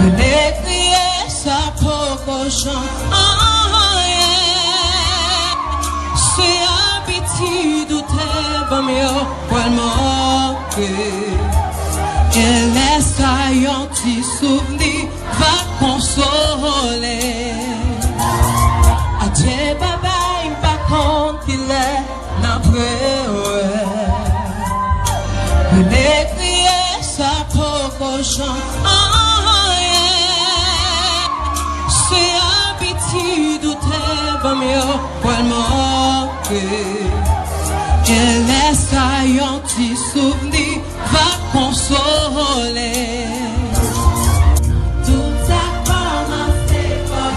Les crier sa pauvre chant. C'est habitude ou t'es pas mieux pour le manquer. Et laisse un petit souvenir va consoler. Adieu baba, il pas compte qu'il est n'après. Les crier sa pauvre chant. C'est habitude ou t'es pas mieux pour le manquer. Et laisse un petit souvenir va consoler. Tout ça commencé pour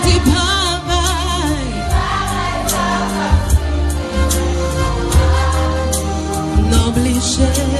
dis bye bye. N'obligez